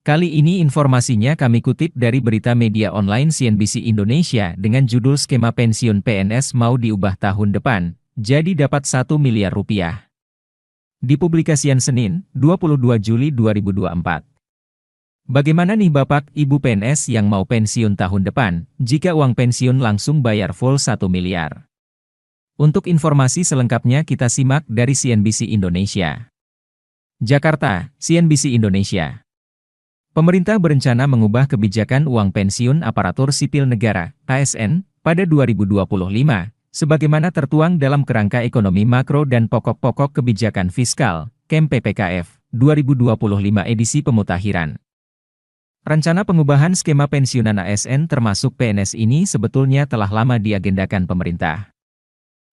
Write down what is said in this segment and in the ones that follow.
Kali ini informasinya kami kutip dari berita media online CNBC Indonesia dengan judul skema pensiun PNS mau diubah tahun depan, jadi dapat 1 miliar rupiah. Dipublikasian Senin, 22 Juli 2024. Bagaimana nih Bapak, Ibu PNS yang mau pensiun tahun depan, jika uang pensiun langsung bayar full 1 miliar? Untuk informasi selengkapnya kita simak dari CNBC Indonesia. Jakarta, CNBC Indonesia. Pemerintah berencana mengubah kebijakan uang pensiun aparatur sipil negara, ASN, pada 2025, sebagaimana tertuang dalam Kerangka Ekonomi Makro dan Pokok-Pokok Kebijakan Fiskal, KEM PPKF, 2025 edisi pemutakhiran. Rencana pengubahan skema pensiunan ASN termasuk PNS ini sebetulnya telah lama diagendakan pemerintah.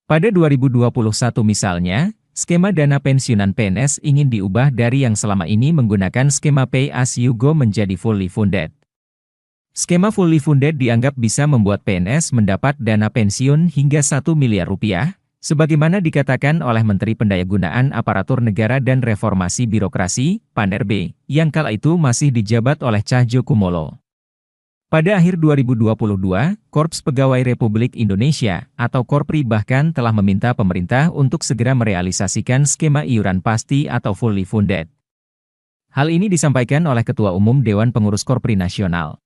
Pada 2021 misalnya, skema dana pensiunan PNS ingin diubah dari yang selama ini menggunakan skema pay as you go menjadi fully funded. Skema fully funded dianggap bisa membuat PNS mendapat dana pensiun hingga 1 miliar rupiah, sebagaimana dikatakan oleh Menteri Pendayagunaan Aparatur Negara dan Reformasi Birokrasi, PAN-RB, yang kala itu masih dijabat oleh Cahyokumolo. Pada akhir 2022, Korps Pegawai Republik Indonesia atau Korpri bahkan telah meminta pemerintah untuk segera merealisasikan skema iuran pasti atau fully funded. Hal ini disampaikan oleh Ketua Umum Dewan Pengurus Korpri Nasional,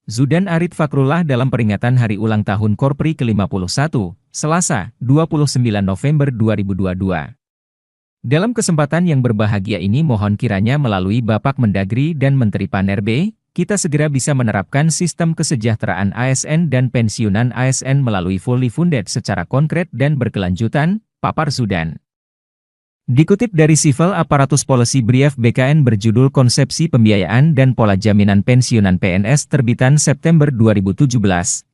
Zudan Arid Fakrullah dalam peringatan Hari Ulang Tahun Korpri ke-51, Selasa, 29 November 2022. Dalam kesempatan yang berbahagia ini mohon kiranya melalui Bapak Mendagri dan Menteri PAN-RB, kita segera bisa menerapkan sistem kesejahteraan ASN dan pensiunan ASN melalui fully funded secara konkret dan berkelanjutan, papar Zudan. Dikutip dari Civil Apparatus Policy Brief BKN berjudul Konsepsi Pembiayaan dan Pola Jaminan Pensiunan PNS terbitan September 2017,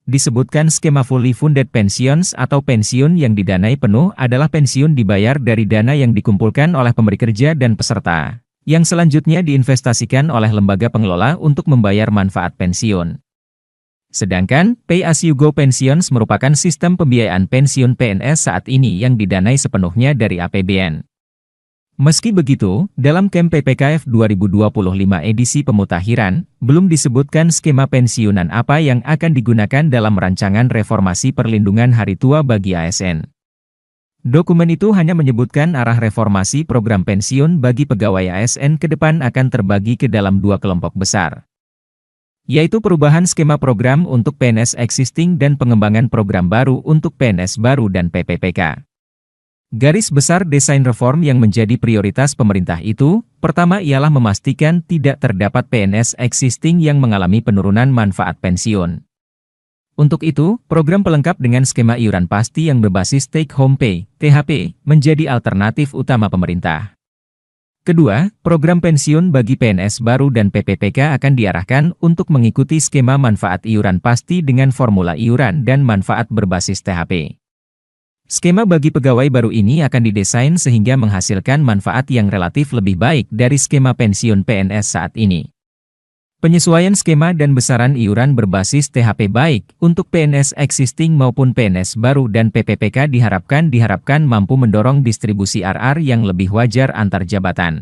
disebutkan skema fully funded pensions atau pensiun yang didanai penuh adalah pensiun dibayar dari dana yang dikumpulkan oleh pemberi kerja dan peserta, yang selanjutnya diinvestasikan oleh lembaga pengelola untuk membayar manfaat pensiun. Sedangkan, pay-as-you-go pensions merupakan sistem pembiayaan pensiun PNS saat ini yang didanai sepenuhnya dari APBN. Meski begitu, dalam KEM PPKF 2025 edisi pemutakhiran, belum disebutkan skema pensiunan apa yang akan digunakan dalam rancangan reformasi perlindungan hari tua bagi ASN. Dokumen itu hanya menyebutkan arah reformasi program pensiun bagi pegawai ASN ke depan akan terbagi ke dalam dua kelompok besar, yaitu perubahan skema program untuk PNS existing dan pengembangan program baru untuk PNS baru dan PPPK. Garis besar desain reform yang menjadi prioritas pemerintah itu, pertama ialah memastikan tidak terdapat PNS existing yang mengalami penurunan manfaat pensiun. Untuk itu, program pelengkap dengan skema iuran pasti yang berbasis take home pay, THP, menjadi alternatif utama pemerintah. Kedua, program pensiun bagi PNS baru dan PPPK akan diarahkan untuk mengikuti skema manfaat iuran pasti dengan formula iuran dan manfaat berbasis THP. Skema bagi pegawai baru ini akan didesain sehingga menghasilkan manfaat yang relatif lebih baik dari skema pensiun PNS saat ini. Penyesuaian skema dan besaran iuran berbasis THP baik untuk PNS existing maupun PNS baru dan PPPK diharapkan mampu mendorong distribusi RR yang lebih wajar antar jabatan.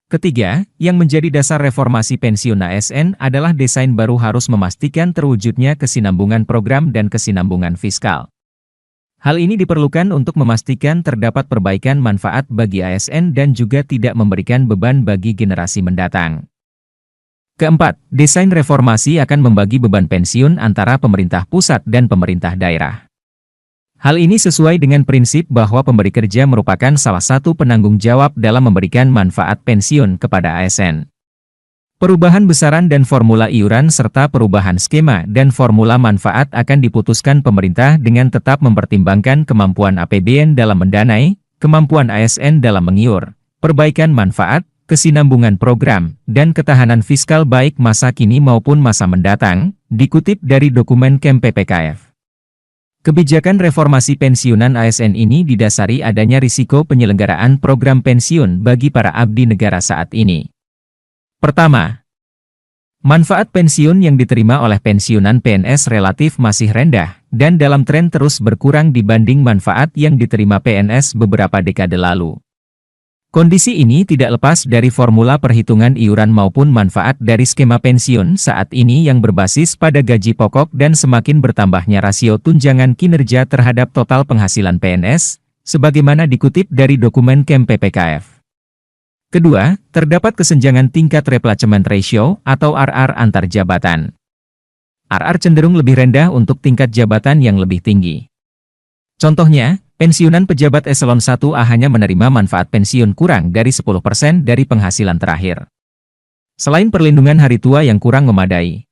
Ketiga, yang menjadi dasar reformasi pensiun ASN adalah desain baru harus memastikan terwujudnya kesinambungan program dan kesinambungan fiskal. Hal ini diperlukan untuk memastikan terdapat perbaikan manfaat bagi ASN dan juga tidak memberikan beban bagi generasi mendatang. Keempat, desain reformasi akan membagi beban pensiun antara pemerintah pusat dan pemerintah daerah. Hal ini sesuai dengan prinsip bahwa pemberi kerja merupakan salah satu penanggung jawab dalam memberikan manfaat pensiun kepada ASN. Perubahan besaran dan formula iuran serta perubahan skema dan formula manfaat akan diputuskan pemerintah dengan tetap mempertimbangkan kemampuan APBN dalam mendanai, kemampuan ASN dalam mengiur, perbaikan manfaat, kesinambungan program, dan ketahanan fiskal baik masa kini maupun masa mendatang, dikutip dari dokumen KEM PPKF. Kebijakan reformasi pensiunan ASN ini didasari adanya risiko penyelenggaraan program pensiun bagi para abdi negara saat ini. Pertama, manfaat pensiun yang diterima oleh pensiunan PNS relatif masih rendah, dan dalam tren terus berkurang dibanding manfaat yang diterima PNS beberapa dekade lalu. Kondisi ini tidak lepas dari formula perhitungan iuran maupun manfaat dari skema pensiun saat ini yang berbasis pada gaji pokok dan semakin bertambahnya rasio tunjangan kinerja terhadap total penghasilan PNS, sebagaimana dikutip dari dokumen KEM PPKF. Kedua, terdapat kesenjangan tingkat replacement ratio atau RR antar jabatan. RR cenderung lebih rendah untuk tingkat jabatan yang lebih tinggi. Contohnya, pensiunan pejabat eselon 1A hanya menerima manfaat pensiun kurang dari 10% dari penghasilan terakhir. Selain perlindungan hari tua yang kurang memadai,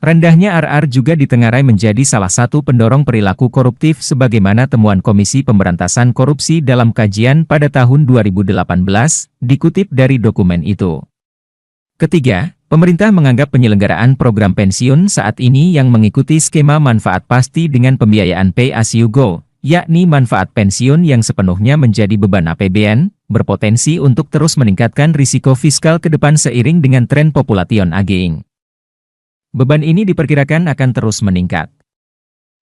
rendahnya RR juga ditengarai menjadi salah satu pendorong perilaku koruptif sebagaimana temuan Komisi Pemberantasan Korupsi dalam kajian pada tahun 2018, dikutip dari dokumen itu. Ketiga, pemerintah menganggap penyelenggaraan program pensiun saat ini yang mengikuti skema manfaat pasti dengan pembiayaan pay as you go, yakni manfaat pensiun yang sepenuhnya menjadi beban APBN, berpotensi untuk terus meningkatkan risiko fiskal ke depan seiring dengan tren population aging. Beban ini diperkirakan akan terus meningkat.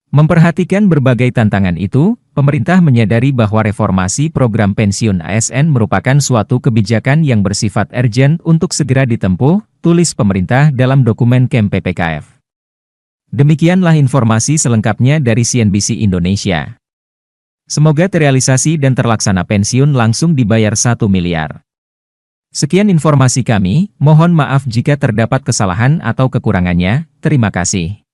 Memperhatikan berbagai tantangan itu, pemerintah menyadari bahwa reformasi program pensiun ASN merupakan suatu kebijakan yang bersifat urgent untuk segera ditempuh, tulis pemerintah dalam dokumen KEM PPKF. Demikianlah informasi selengkapnya dari CNBC Indonesia. Semoga terrealisasi dan terlaksana pensiun langsung dibayar 1 miliar. Sekian informasi kami, mohon maaf jika terdapat kesalahan atau kekurangannya, terima kasih.